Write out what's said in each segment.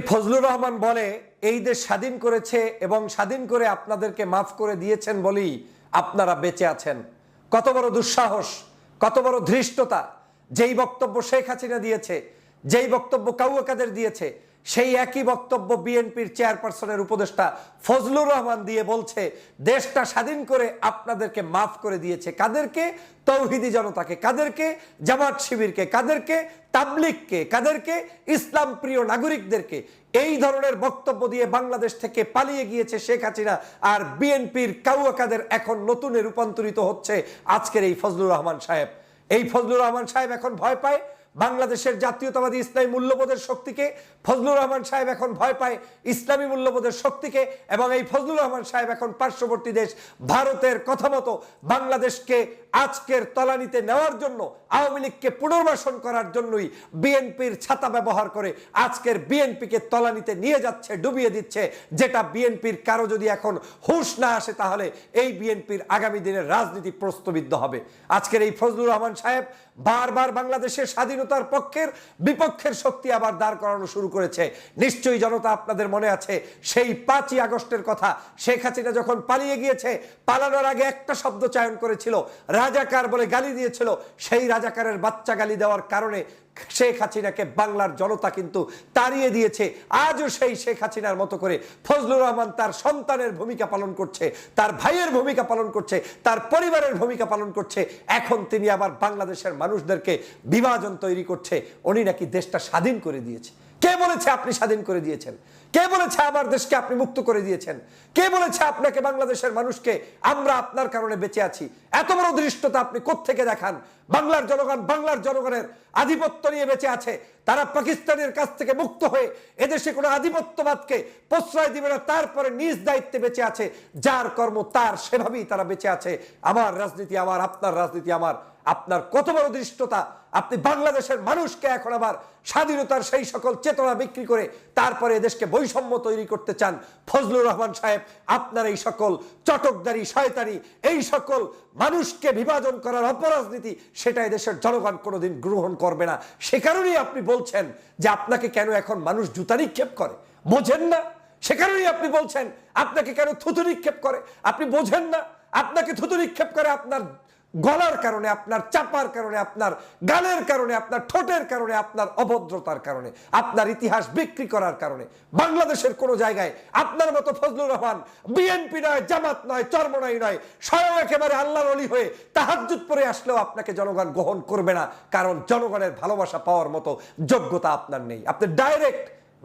ফজলুর রহমান বলে এই দেশ স্বাধীন করেছে এবং স্বাধীন করে আপনাদেরকে মাফ করে দিয়েছেন বলেই আপনারা বেঁচে আছেন। কত বড় দুঃসাহস, কত বড় ধৃষ্টতা! যেই বক্তব্য শেখ হাসিনা দিয়েছে, যেই বক্তব্য কাউয়া কাদের দিয়েছে, সেই একই বক্তব্য বিএনপির চেয়ারপারসনের উপদেষ্টা ফজলুর রহমান দিয়ে বলছে দেশটা স্বাধীন করে আপনাদেরকে মাফ করে দিয়েছে। কাদেরকে? তৌহিদি জনতাকে। কাদেরকে? জামাত শিবিরকে। কাদেরকে? তাবলিগকে। কাদেরকে? ইসলাম প্রিয় নাগরিকদেরকে। এই ধরনের বক্তব্য দিয়ে বাংলাদেশ থেকে পালিয়ে গিয়েছে শেখ হাসিনা, আর বিএনপির কাউয়া কাদের এখন নতুনে রূপান্তরিত হচ্ছে আজকের এই ফজলুর রহমান সাহেব। এই ফজলুর রহমান সাহেব এখন ভয় পায় বাংলাদেশের জাতীয়তাবাদী ইসলামী মূল্যবোধের শক্তিকে। ফজলুর রহমান সাহেব এখন ভয় পায় ইসলামী মূল্যবোধের শক্তিকে, এবং এই ফজলুর রহমান সাহেব এখন পার্শ্ববর্তী দেশ ভারতের কথা মতো বাংলাদেশকে আজকের তলানিতে নেওয়ার জন্য, আওয়ামী লীগকে পুনর্বাসন করার জন্যই বিএনপির ছাতা ব্যবহার করে আজকের বিএনপিকে তলানিতে নিয়ে যাচ্ছে, ডুবিয়ে দিচ্ছে। যেটা বিএনপির কারো যদি এখন হুঁশ না আসে তাহলে এই বিএনপির আগামী দিনের রাজনীতি প্রশ্নবিদ্ধ হবে। আজকের এই ফজলুর রহমান সাহেব বারবার বাংলাদেশের স্বাধীনতার পক্ষের বিপক্ষের শক্তি আবার দাঁড় করানো শুরু করেছে। নিশ্চয়ই জনতা আপনাদের মনে আছে সেই 5ই আগস্টের কথা। শেখ হাসিনা যখন পালিয়ে গিয়েছে, পালানোর আগে একটা শব্দ চয়ন করেছিল, রাজাকার বলে গালি দিয়েছিল। সেই রাজাকারের বাচ্চা গালি দেওয়ার কারণে শেখ হাসিনাকে বাংলার জনতা কিন্তু তাড়িয়ে দিয়েছে। আজও সেই শেখ হাসিনার মতো করে ফজলুর রহমান তার সন্তানের ভূমিকা পালন করছে, তার ভাইয়ের ভূমিকা পালন করছে, তার পরিবারের ভূমিকা পালন করছে। এখন তিনি আবার বাংলাদেশের মানুষদেরকে বিভাজন তৈরি করছে। উনি নাকি দেশটা স্বাধীন করে দিয়েছে। কে বলেছে আপনি স্বাধীন করে দিয়েছেন? কে বলেছে আমার দেশকে আপনি মুক্ত করে দিয়েছেন? কে বলেছে আপনাকে, বাংলাদেশের মানুষকে, আমরা আপনার কারণে বেঁচে আছি? এত বড় দৃষ্টতা আপনি কোত্থেকে দেখান? বাংলার জনগণ বাংলার জনগণের আধিপত্য নিয়ে বেঁচে আছে। তারা পাকিস্তানের কাছ থেকে মুক্ত হয়ে এদেশে কোনো আধিপত্যবাদকে প্রশ্রয় দিবে না, তারপরে নিজ দায়িত্বে বেঁচে আছে। যার কর্ম তার, সেভাবেই তারা বেঁচে আছে। আমার রাজনীতি আমার, আপনার রাজনীতি আমার। আপনার কত বড় দৃষ্টতা! আপনি বাংলাদেশের মানুষকে এখন আবার স্বাধীনতার সেই সকল চেতনা বিক্রি করে তারপরে এদেশকে বৈষম্য তৈরি করতে চান। ফজলুর রহমান সাহেব, আপনার এই সকল চটকদারি, শয়তানি, এই সকল মানুষকে বিভাজন করার অপরাজনীতি, সেটা এদেশের জনগণ কোনোদিন গ্রহণ করবে না। সে কারণেই আপনি বলছেন যে আপনাকে কেন এখন মানুষ জুতা নিক্ষেপ করে, বোঝেন না? সে কারণেই আপনি বলছেন আপনাকে কেন থুতু নিক্ষেপ করে, আপনি বোঝেন না? আপনাকে থুতু নিক্ষেপ করে আপনার গলার কারণে, আপনার চাপার কারণে, আপনার গালের কারণে, আপনার ঠোঁটের কারণে, আপনার অভদ্রতার কারণে, আপনার ইতিহাস বিক্রি করার কারণে। বাংলাদেশের কোন জায়গায় আপনার মতো ফজলুর রহমান বিএনপি নয়, জামাত নয়, চরমনাই নয়, স্বয়ং একেবারে আল্লাহর ওলি হয়ে তাহাজ্জুদ পড়ে আসলেও আপনাকে জনগণ গ্রহণ করবে না। কারণ জনগণের ভালোবাসা পাওয়ার মতো যোগ্যতা আপনার নেই। আপনি ডাইরেক্ট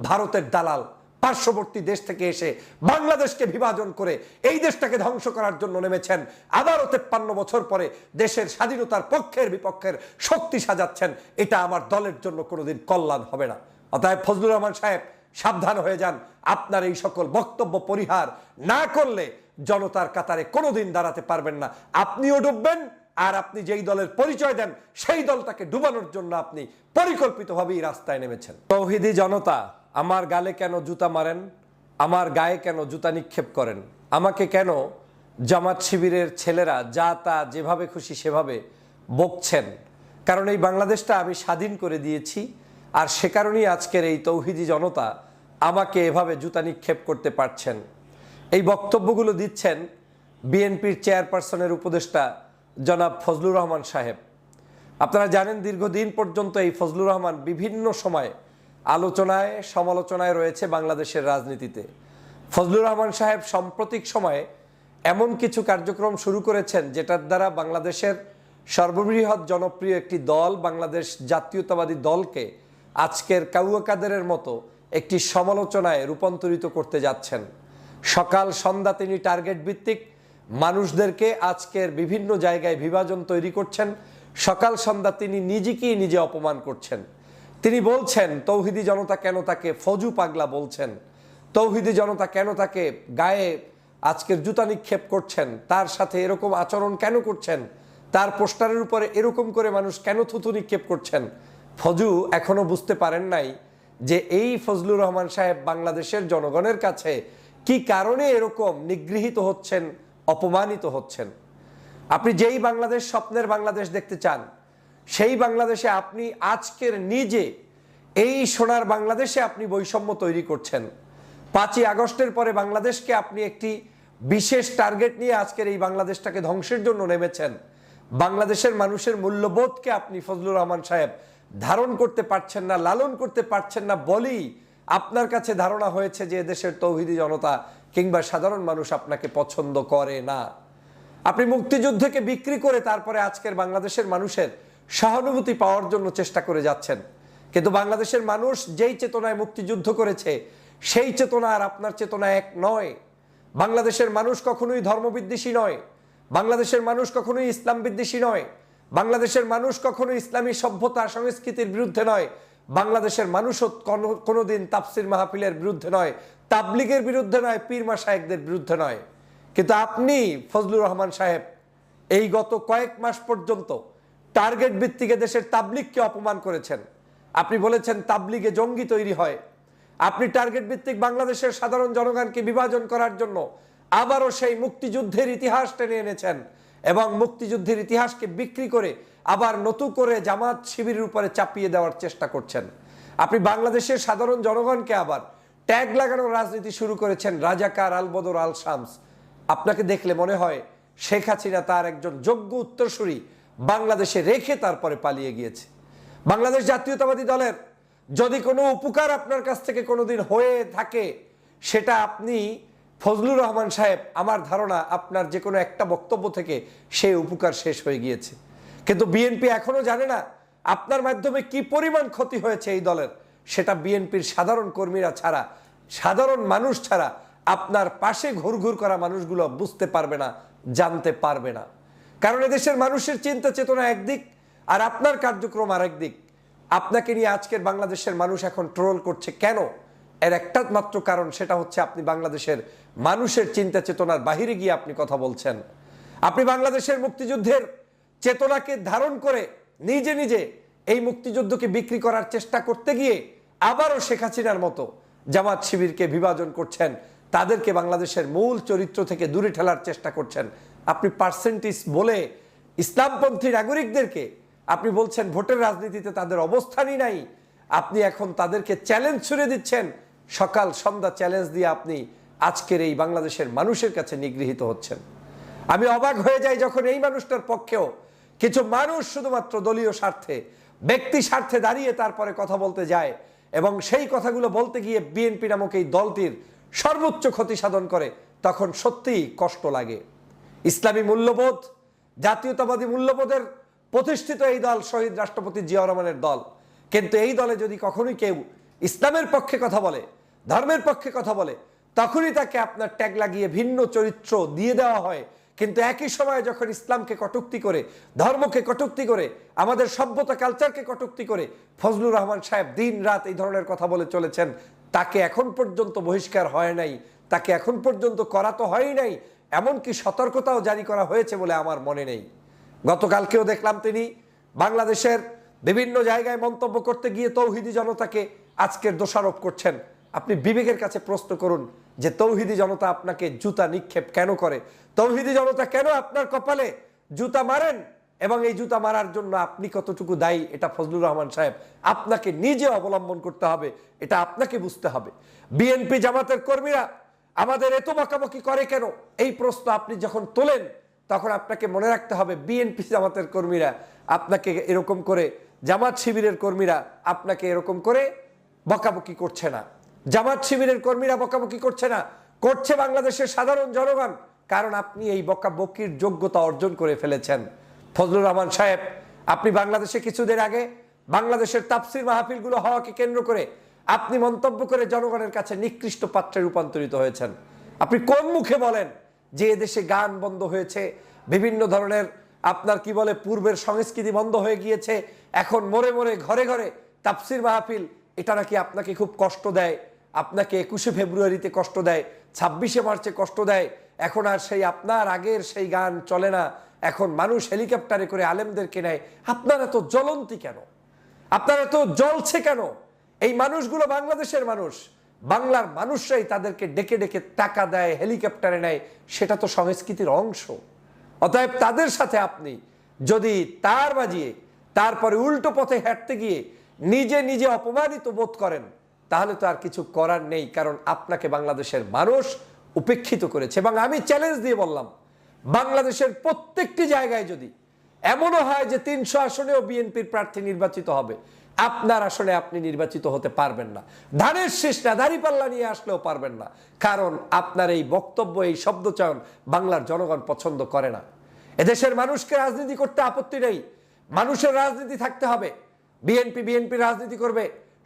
ভারতের দালাল, পার্শ্ববর্তী দেশ থেকে এসে বাংলাদেশকে বিভাজন করে এই দেশটাকে ধ্বংস করার জন্য নেমেছেন। আবারও 53 বছর পরে দেশের স্বাধীনতার পক্ষের বিপক্ষের শক্তি সাজাচ্ছেন। এটা আমার দলের জন্য কোনোদিন কল্যাণ হবে না। অতএব ফজলুর রহমান সাহেব, সাবধান হয়ে যান। আপনার এই সকল বক্তব্য পরিহার না করলে জনতার কাতারে কোনোদিন দাঁড়াতে পারবেন না। আপনিও ডুববেন, আর আপনি যেই দলের পরিচয় দেন সেই দলটাকে ডুবানোর জন্য আপনি পরিকল্পিতভাবেই রাস্তায় নেমেছেন। তৌহিদি জনতা, আমার গালে কেন জুতা মারেন? আমার গায়ে কেন জুতা নিক্ষেপ করেন? আমাকে কেন জামাত শিবিরের ছেলেরা যা তা যেভাবে খুশি সেভাবে বকছেন? কারণ এই বাংলাদেশটা আমি স্বাধীন করে দিয়েছি, আর সে কারণেই আজকের এই তৌহিদি জনতা আমাকে এভাবে জুতা নিক্ষেপ করতে পারছেন। এই বক্তব্যগুলো দিচ্ছেন বিএনপির চেয়ারপারসনের উপদেষ্টা জনাব ফজলুর রহমান সাহেব। আপনারা জানেন দীর্ঘদিন পর্যন্ত এই ফজলুর রহমান বিভিন্ন সময়ে আলোচনায় সমালোচনায় রয়েছে বাংলাদেশের রাজনীতিতে। ফজলুর রহমান সাহেব সাম্প্রতিক সময়ে এমন কিছু কার্যক্রম শুরু করেছেন যেটার দ্বারা বাংলাদেশের সর্ববৃহৎ জনপ্রিয় একটি দল, বাংলাদেশ জাতীয়তাবাদী দলকে আজকের কাউয়া কাদেরের মতো একটি সমালোচনায় রূপান্তরিত করতে যাচ্ছেন। সকাল সন্ধ্যা তিনি টার্গেট ভিত্তিক মানুষদেরকে আজকের বিভিন্ন জায়গায় বিভাজন তৈরি করছেন। সকাল সন্ধ্যা তিনি নিজেকেই নিজে অপমান করছেন। তিনি বলছেন তৌহিদি জনতা কেন তাকে ফজু পাগলা বলছেন, তৌহিদি জনতা কেন তাকে গায়ে আজকের জুতা নিক্ষেপ করছেন, তার সাথে এরকম আচরণ কেন করছেন, তার পোস্টারের উপরে এরকম করে মানুষ কেন থুতু নিক্ষেপ করছেন। ফজু এখনো বুঝতে পারেন নাই যে এই ফজলুর রহমান সাহেব বাংলাদেশের জনগণের কাছে কি কারণে এরকম নিগৃহীত হচ্ছেন, অপমানিত হচ্ছেন। আপনি যেই বাংলাদেশ, স্বপ্নের বাংলাদেশ দেখতে চান, সেই বাংলাদেশে আপনি আজকের নিজে এই সোনার বাংলাদেশে আপনি বৈষম্য তৈরি করছেন। 5ই আগস্টের পরে বাংলাদেশকে আপনি একটি বিশেষ টার্গেট নিয়ে আজকের এই বাংলাদেশটাকে ধ্বংসের জন্য নেমেছেন। বাংলাদেশের মানুষের মূল্যবোধকে আপনি ফজলুর রহমান সাহেব ধারণ করতে পারছেন না, লালন করতে পারছেন না বলেই আপনার কাছে ধারণা হয়েছে যে দেশের তৌহিদি জনতা কিংবা সাধারণ মানুষ আপনাকে পছন্দ করে না। আপনি মুক্তিযুদ্ধকে বিক্রি করে তারপরে আজকের বাংলাদেশের মানুষের সহানুভূতি পাওয়ার জন্য চেষ্টা করে যাচ্ছেন, কিন্তু বাংলাদেশের মানুষ যেই চেতনায় মুক্তিযুদ্ধ করেছে সেই চেতনা আর আপনার চেতনা এক নয়। বাংলাদেশের মানুষ কখনোই ধর্মবিদ্বেষী নয়, বাংলাদেশের মানুষ কখনোই ইসলাম বিদ্বেষী নয়, বাংলাদেশের মানুষ কখনো ইসলামী সভ্যতা সংস্কৃতির বিরুদ্ধে নয়, বাংলাদেশের মানুষও কোনোদিন তাফসির মাহফিলের বিরুদ্ধে নয়, তাবলিগের বিরুদ্ধে নয়, পীর মাশায়েখদের বিরুদ্ধে নয়। কিন্তু আপনি ফজলুর রহমান সাহেব এই গত কয়েক মাস পর্যন্ত টার্গেট ভিত্তিকে দেশের তাবলিগকে অপমান করেছেন। আপনি বলেছেন তাবলিগে জঙ্গি তৈরি হয়। আপনি টার্গেট ভিত্তিক বাংলাদেশের সাধারণ জনগণকে বিভাজন করার জন্য আবারও সেই মুক্তিযুদ্ধের ইতিহাস টেনে এনেছেন এবং মুক্তিযুদ্ধের ইতিহাসকে বিক্রি করে আবার নতুন করে জামাত শিবিরের উপরে চাপিয়ে দেওয়ার চেষ্টা করছেন। আপনি বাংলাদেশের সাধারণ জনগণকে আবার ট্যাগ লাগানোর রাজনীতি শুরু করেছেন, রাজাকার, আলবদর, আল শামস। আপনাকে দেখলে মনে হয় শেখ হাসিনা তার একজন যোগ্য উত্তরসূরি বাংলাদেশে রেখে তারপরে পালিয়ে গিয়েছে। বাংলাদেশ জাতীয়তাবাদী দলের যদি কোনো উপকার আপনার কাছ থেকে কোনোদিন হয়ে থাকে, সেটা আপনি ফজলুর রহমান সাহেব, আমার ধারণা আপনার যে কোনো একটা বক্তব্য থেকে সেই উপকার শেষ হয়ে গিয়েছে। কিন্তু বিএনপি এখনো জানে না আপনার মাধ্যমে কি পরিমাণ ক্ষতি হয়েছে এই দলের। সেটা বিএনপির সাধারণ কর্মীরা ছাড়া, সাধারণ মানুষ ছাড়া, আপনার পাশে ঘুরঘুর করা মানুষগুলো বুঝতে পারবে না, জানতে পারবে না। কারণ এদেশের মানুষের চিন্তা চেতনা একদিক আর আপনার কার্যক্রম আরেক দিক। আপনাকে নিয়ে আজকের বাংলাদেশের মানুষ এখন ট্রোল করছে কেন? এর একটা মাত্র কারণ, সেটা হচ্ছে আপনি বাংলাদেশের মানুষের চিন্তা চেতনার বাহিরে গিয়ে আপনি কথা বলছেন। আপনি বাংলাদেশের মুক্তিযুদ্ধের চেতনাকে ধারণ করে নিজে নিজে এই মুক্তিযুদ্ধকে বিক্রি করার চেষ্টা করতে গিয়ে আবারও শেখ হাসিনার মতো জামাত শিবিরকে বিভাজন করছেন, তাদেরকে বাংলাদেশের মূল চরিত্র থেকে দূরে ঠেলার চেষ্টা করছেন। আপনি পার্সেন্টেজ বলে ইসলামপন্থী নাগরিকদেরকে আপনি বলছেন ভোটের রাজনীতিতে তাদের অবস্থানই নাই। আপনি এখন তাদেরকে চ্যালেঞ্জ ছুড়ে দিচ্ছেন, সকাল সন্ধ্যা চ্যালেঞ্জ দিয়ে আপনি আজকের এই বাংলাদেশের মানুষের কাছে নিগৃহীত হচ্ছেন। আমি অবাক হয়ে যাই যখন এই মানুষটার পক্ষেও কিছু মানুষ শুধুমাত্র দলীয় স্বার্থে, ব্যক্তি স্বার্থে দাঁড়িয়ে তারপরে কথা বলতে যায় এবং সেই কথাগুলো বলতে গিয়ে বিএনপি নামক এই দলটির সর্বোচ্চ ক্ষতি সাধন করে, তখন সত্যিই কষ্ট লাগে। ইসলামী মূল্যবোধ, জাতীয়তাবাদী মূল্যবোধের প্রতিষ্ঠিত এই দল শহীদ রাষ্ট্রপতি জিয়াউর রহমানের দল। কিন্তু এই দলে যদি কখনোই কেউ ইসলামের পক্ষে কথা বলে, ধর্মের পক্ষে কথা বলে, তখনই তাকে আপনার ট্যাগ লাগিয়ে ভিন্ন চরিত্র দিয়ে দেওয়া হয়। কিন্তু একই সময়ে যখন ইসলামকে কটূক্তি করে, ধর্মকে কটূক্তি করে, আমাদের সভ্যতা কালচারকে কটূক্তি করে ফজলুর রহমান সাহেব দিন রাত এই ধরনের কথা বলে চলেছেন, তাকে এখন পর্যন্ত বহিষ্কার হয় নাই, তাকে এখন পর্যন্ত করা তো হয়ই নাই, এমনকি সতর্কতাও জারি করা হয়েছে বলে আমার মনে নেই। গতকালকেও দেখলাম তিনি বাংলাদেশের বিভিন্ন জায়গায় মন্তব্য করতে গিয়ে তৌহিদি জনতাকে আজকের দোষারোপ করছেন। আপনি বিবেকের কাছে প্রশ্ন করুন যে তৌহিদি জনতা আপনাকে জুতা নিক্ষেপ কেন করে, তৌহিদি জনতা কেন আপনার কপালে জুতা মারেন এবং এই জুতা মারার জন্য আপনি কতটুকু দায়ী, এটা ফজলুর রহমান সাহেব আপনাকে নিজে অবলম্বন করতে হবে, এটা আপনাকে বুঝতে হবে। বিএনপি জামাতের কর্মীরা আমাদের এত বকাবকি করে কেন, এই প্রশ্ন আপনি যখন তোলেন তখন আপনাকে মনে রাখতে হবে বিএনপি জামাতের কর্মীরা আপনাকে এরকম করে, জামাত শিবিরের কর্মীরা আপনাকে এরকম করে বকাবকি করছে না। জামাত শিবিরের কর্মীরা বকাবকি করছে না, করছে বাংলাদেশের সাধারণ জনগণ, কারণ আপনি এই বকাবকির যোগ্যতা অর্জন করে ফেলেছেন। ফজলুর রহমান সাহেব, আপনি বাংলাদেশে কিছুদিন আগে বাংলাদেশের তাফসির মাহফিলগুলো হওয়াকে কেন্দ্র করে আপনি মন্তব্য করে জনগণের কাছে নিকৃষ্ট পাত্রে রূপান্তরিত হয়েছেন। আপনি কোন মুখে বলেন যে এদেশে গান বন্ধ হয়েছে, বিভিন্ন ধরনের আপনার কি বলে পূর্বের সংস্কৃতি বন্ধ হয়ে গিয়েছে, এখন মোড়ে মোড়ে ঘরে ঘরে তাফসির মাহফিল, এটা নাকি আপনাকে খুব কষ্ট দেয়, আপনাকে 21শে ফেব্রুয়ারিতে কষ্ট দেয়, 26শে মার্চে কষ্ট দেয়, এখন আর সেই আপনার আগের সেই গান চলে না, এখন মানুষ হেলিকপ্টারে করে আলেমদেরকে নেয়। আপনার এত জ্বলন্তি কেন, আপনার এত জ্বলছে কেন? এই মানুষগুলো বাংলাদেশের মানুষ, বাংলার মানুষরাই তাদেরকে ডেকে ডেকে টাকা দেয়, হেলিকপ্টারে নেয়, সেটা তো সংস্কৃতির অংশ। অতএব তাদের সাথে আপনি যদি তার বাজিয়ে তারপরে উল্টো পথে হাঁটতে গিয়ে নিজে নিজে অপমানিত বোধ করেন, তাহলে তো আর কিছু করার নেই, কারণ আপনাকে বাংলাদেশের মানুষ উপেক্ষিত করেছে। এবং আমি চ্যালেঞ্জ দিয়ে বললাম, বাংলাদেশের প্রত্যেকটি জায়গায় যদি এমনও হয় যে 300 আসনেও বিএনপির প্রার্থী নির্বাচিত হবে, আপনার আসনে আপনি নির্বাচিত হতে পারবেন না। ধানের শীষ না দাঁড়িপাল্লা নিয়ে আসলেও পারবেন না, কারণ আপনার এই বক্তব্য, এই শব্দচয়ন বাংলার জনগণ পছন্দ করে না। এদেশের মানুষকে রাজনীতি করতে আপত্তি নেই, মানুষের রাজনীতি থাকতে হবে। বিএনপি রাজনীতি করবে,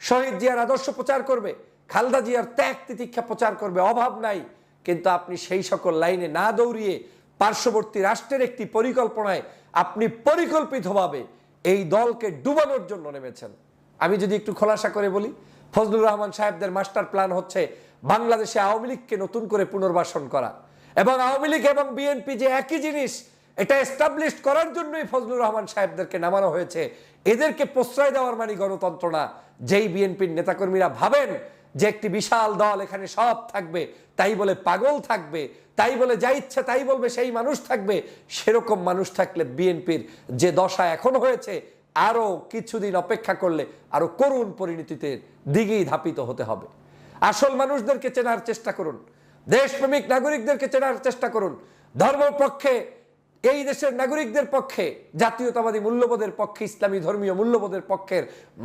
শহীদ জিয়ার আদর্শ প্রচার করবে, খালেদা জিয়ার ত্যাগ তিতিক্ষা প্রচার করবে, অভাব নাই। কিন্তু আপনি সেই সকল লাইনে না দৌড়িয়ে পার্শ্ববর্তী রাষ্ট্রের একটি পরিকল্পনায় আপনি পরিকল্পিতভাবে এই দলকে ডুবানোর জন্য নেমেছেন। আমি যদি একটু খোলাসা করে বলি, ফজলুর রহমান সাহেবদের মাস্টার প্ল্যান হচ্ছে বাংলাদেশে আওয়ামী লীগকে নতুন করে পুনর্বাসন করা, এবং আওয়ামী লীগ এবং বিএনপি যে একই জিনিস, এটা এস্টাবলিশ করার জন্যই ফজলুর রহমান সাহেবদেরকে নামানো হয়েছে। এদেরকে প্রশ্রয় দেওয়ার মানে গণতন্ত্র না। যেই বিএনপির নেতাকর্মীরা ভাবেন যে একটি বিশাল দল, এখানে সব থাকবে, তাই বলে পাগল থাকবে, তাই বলে যা ইচ্ছা তাই বলবে সেই মানুষ থাকবে, সেরকম মানুষ থাকলে বিএনপির যে দশা এখন হয়েছে, আরো কিছুদিন অপেক্ষা করলে আরো করুণ পরিণতিতে দিকেই ধাপিত হতে হবে। আসল মানুষদেরকে চেনার চেষ্টা করুন, দেশপ্রেমিক নাগরিকদেরকে চেনার চেষ্টা করুন, ধর্মের পক্ষে, এই দেশের নাগরিকদের পক্ষে, জাতীয়তাবাদী মূল্যবোধের পক্ষে, ইসলামী ধর্মীয় মূল্যবোধের পক্ষের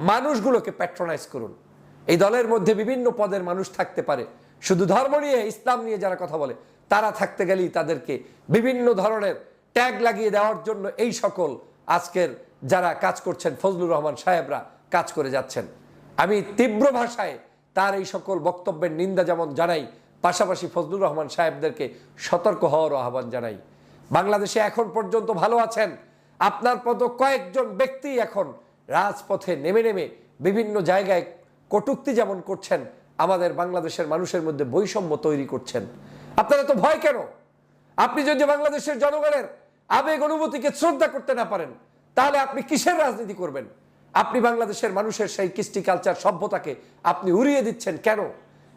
মানুষগুলোকে প্যাট্রোনাইজ করুন। এই দলের মধ্যে বিভিন্ন পদের মানুষ থাকতে পারে, শুধু ধর্ম নিয়ে, ইসলাম নিয়ে যারা কথা বলে, তারা থাকতে গেলেই তাদেরকে বিভিন্ন ধরনের ট্যাগ লাগিয়ে দেওয়ার জন্য এই সকল আজকের যারা কাজ করছেন, ফজলুর রহমান সাহেবরা কাজ করে যাচ্ছেন। আমি তীব্র ভাষায় তার এই সকল বক্তব্যের নিন্দা যেমন জানাই, পাশাপাশি ফজলুর রহমান সাহেবদেরকে সতর্ক হওয়ারও আহ্বান জানাই। বাংলাদেশে এখন পর্যন্ত ভালো আছেন, আপনার মতো কয়েকজন ব্যক্তি এখন রাজপথে নেমে নেমে বিভিন্ন জায়গায় কটূক্তি যেমন করছেন, আমাদের বাংলাদেশের মানুষের মধ্যে বৈষম্য তৈরি করছেন। আপনারা তো ভয় কেন? আপনি যদি বাংলাদেশের জনগণের আবেগ অনুভূতিকে শ্রদ্ধা করতে না পারেন, তাহলে আপনি কিসের রাজনীতি করবেন? আপনি বাংলাদেশের মানুষের সেই কৃষ্টি কালচার সভ্যতাকে আপনি উড়িয়ে দিচ্ছেন কেন?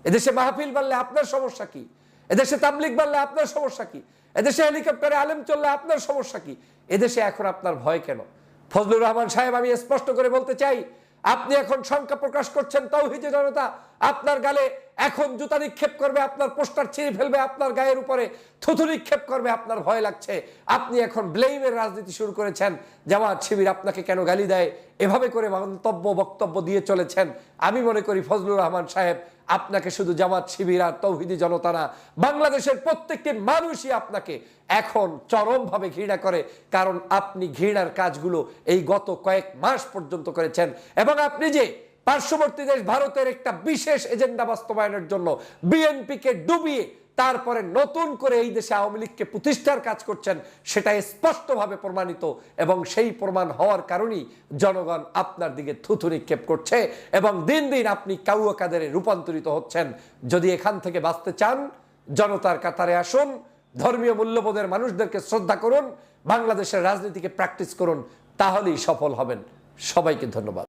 এদেশে মাহফিল বাড়লে আপনার সমস্যা কি? এদেশে তাবলিগ বাড়লে আপনার সমস্যা কি? এদেশে হেলিকপ্টারে আলেম চললে আপনার সমস্যা কি? এদেশে এখন আপনার ভয় কেন? ফজলুর রহমান সাহেব, আমি স্পষ্ট করে বলতে চাই, আপনি এখন শঙ্কা প্রকাশ করছেন তৌহিদি জনতা আপনার গালে এখন জুতা নিক্ষেপ করবে, আপনার পোস্টার ছিঁড়ে ফেলবে, আপনার গায়ের উপরে থুতু নিক্ষেপ করবে, আপনার ভয় লাগছে। আপনি এখন ব্লেমের রাজনীতি শুরু করেছেন, জামাত শিবির আপনাকে কেন গালি দেয়, এভাবে করে বক্তব্য দিয়ে চলেছেন। আমি মনে করি ফজলুর রহমান সাহেব, আপনাকে শুধু জামাত শিবির আর তৌহিদি জনতা না, বাংলাদেশের প্রত্যেকটি মানুষই আপনাকে এখন চরমভাবে ঘৃণা করে, কারণ আপনি ঘৃণার কাজগুলো এই গত কয়েক মাস পর্যন্ত করেছেন। এবং আপনি যে পার্শ্ববর্তী দেশ ভারতের একটা বিশেষ এজেন্ডা বাস্তবায়নের জন্য বিএনপিকে ডুবিয়ে তারপরে নতুন করে এই দেশে আওয়ামী লীগকে প্রতিষ্ঠার কাজ করছেন, সেটা স্পষ্টভাবে প্রমাণিত, এবং সেই প্রমাণ হওয়ার কারণেই জনগণ আপনার দিকে থুথু নিক্ষেপ করছে, এবং দিন দিন আপনি কাউয়া কাদেরে রূপান্তরিত হচ্ছেন। যদি এখান থেকে বাঁচতে চান, জনতার কাতারে আসুন, ধর্মীয় মূল্যবোধের মানুষদেরকে শ্রদ্ধা করুন, বাংলাদেশের রাজনীতিকে প্র্যাকটিস করুন, তাহলেই সফল হবেন। সবাইকে ধন্যবাদ।